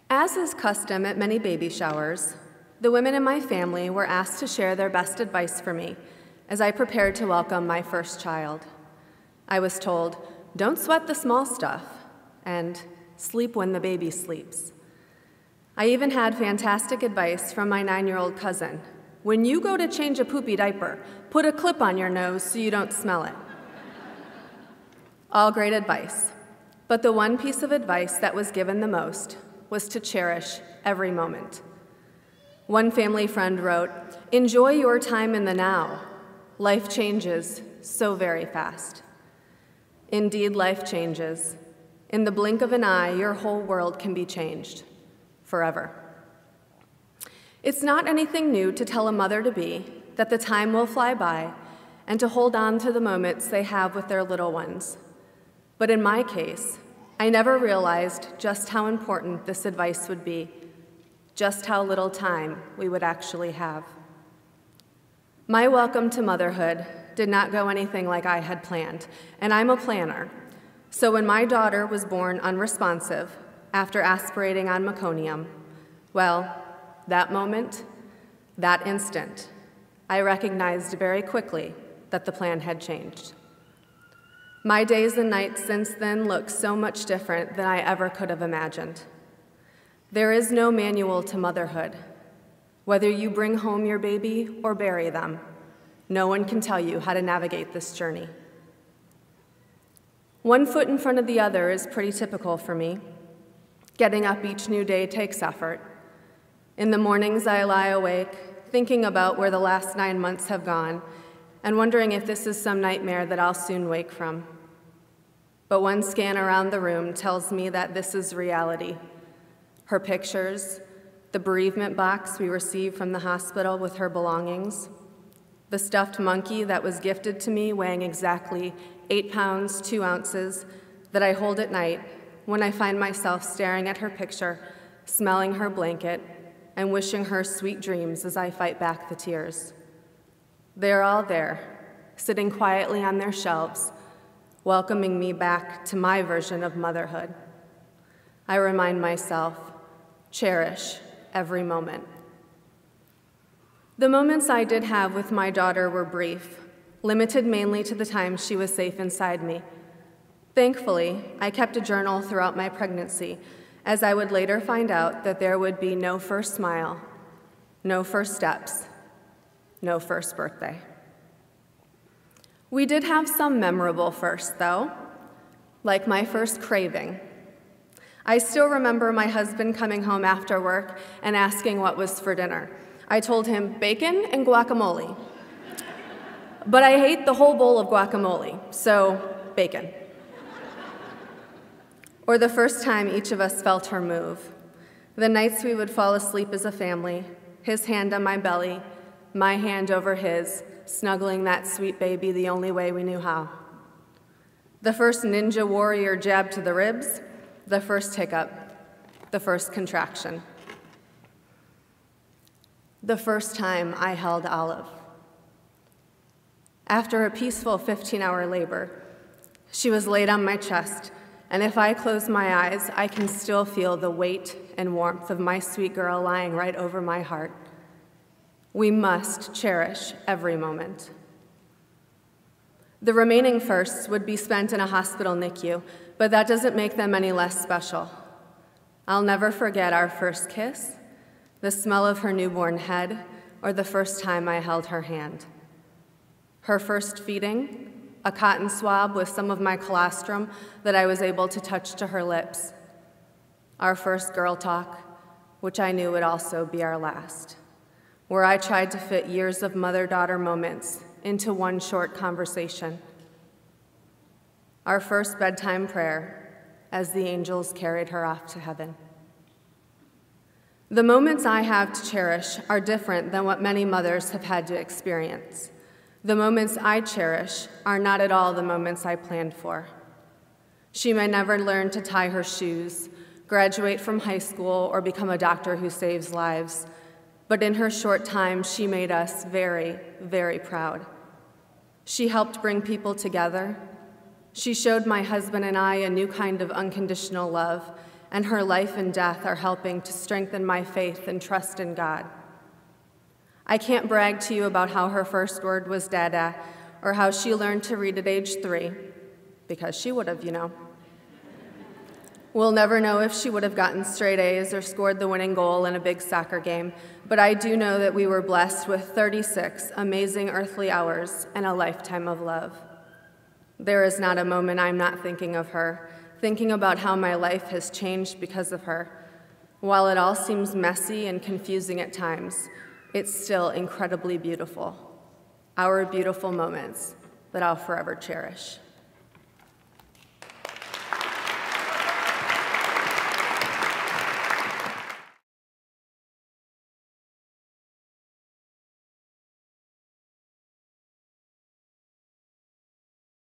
As is custom at many baby showers, the women in my family were asked to share their best advice for me as I prepared to welcome my first child. I was told, "Don't sweat the small stuff," and "sleep when the baby sleeps." I even had fantastic advice from my 9-year-old cousin. "When you go to change a poopy diaper, put a clip on your nose so you don't smell it." All great advice, but the one piece of advice that was given the most was to cherish every moment. One family friend wrote, "Enjoy your time in the now. Life changes so very fast." Indeed, life changes. In the blink of an eye, your whole world can be changed forever. It's not anything new to tell a mother-to-be that the time will fly by and to hold on to the moments they have with their little ones. But in my case, I never realized just how important this advice would be, just how little time we would actually have. My welcome to motherhood did not go anything like I had planned, and I'm a planner. So when my daughter was born unresponsive after aspirating on meconium, well, that moment, that instant, I recognized very quickly that the plan had changed. My days and nights since then look so much different than I ever could have imagined. There is no manual to motherhood. Whether you bring home your baby or bury them, no one can tell you how to navigate this journey. One foot in front of the other is pretty typical for me. Getting up each new day takes effort. In the mornings, I lie awake, thinking about where the last 9 months have gone, and wondering if this is some nightmare that I'll soon wake from. But one scan around the room tells me that this is reality. Her pictures, the bereavement box we received from the hospital with her belongings, the stuffed monkey that was gifted to me weighing exactly 8 pounds, 2 ounces, that I hold at night when I find myself staring at her picture, smelling her blanket, and wishing her sweet dreams as I fight back the tears. They're all there, sitting quietly on their shelves, welcoming me back to my version of motherhood. I remind myself, cherish every moment. The moments I did have with my daughter were brief, limited mainly to the time she was safe inside me. Thankfully, I kept a journal throughout my pregnancy, as I would later find out that there would be no first smile, no first steps, no first birthday. We did have some memorable firsts, though, like my first craving. I still remember my husband coming home after work and asking what was for dinner. I told him bacon and guacamole. But I hate the whole bowl of guacamole, so bacon. Or the first time each of us felt her move. The nights we would fall asleep as a family, his hand on my belly, my hand over his, snuggling that sweet baby the only way we knew how. The first ninja warrior jab to the ribs, the first hiccup, the first contraction. The first time I held Olive. After a peaceful 15-hour labor, she was laid on my chest, and if I close my eyes, I can still feel the weight and warmth of my sweet girl lying right over my heart. We must cherish every moment. The remaining firsts would be spent in a hospital NICU, but that doesn't make them any less special. I'll never forget our first kiss, the smell of her newborn head, or the first time I held her hand. Her first feeding, a cotton swab with some of my colostrum that I was able to touch to her lips. Our first girl talk, which I knew would also be our last, where I tried to fit years of mother-daughter moments into one short conversation. Our first bedtime prayer as the angels carried her off to heaven. The moments I have to cherish are different than what many mothers have had to experience. The moments I cherish are not at all the moments I planned for. She may never learn to tie her shoes, graduate from high school, or become a doctor who saves lives, but in her short time, she made us very, very proud. She helped bring people together. She showed my husband and I a new kind of unconditional love and her life and death are helping to strengthen my faith and trust in God. I can't brag to you about how her first word was dada, or how she learned to read at age 3, because she would have, you know. We'll never know if she would have gotten straight A's or scored the winning goal in a big soccer game, but I do know that we were blessed with 36 amazing earthly hours and a lifetime of love. There is not a moment I'm not thinking of her, thinking about how my life has changed because of her. While it all seems messy and confusing at times, it's still incredibly beautiful. Our beautiful moments that I'll forever cherish.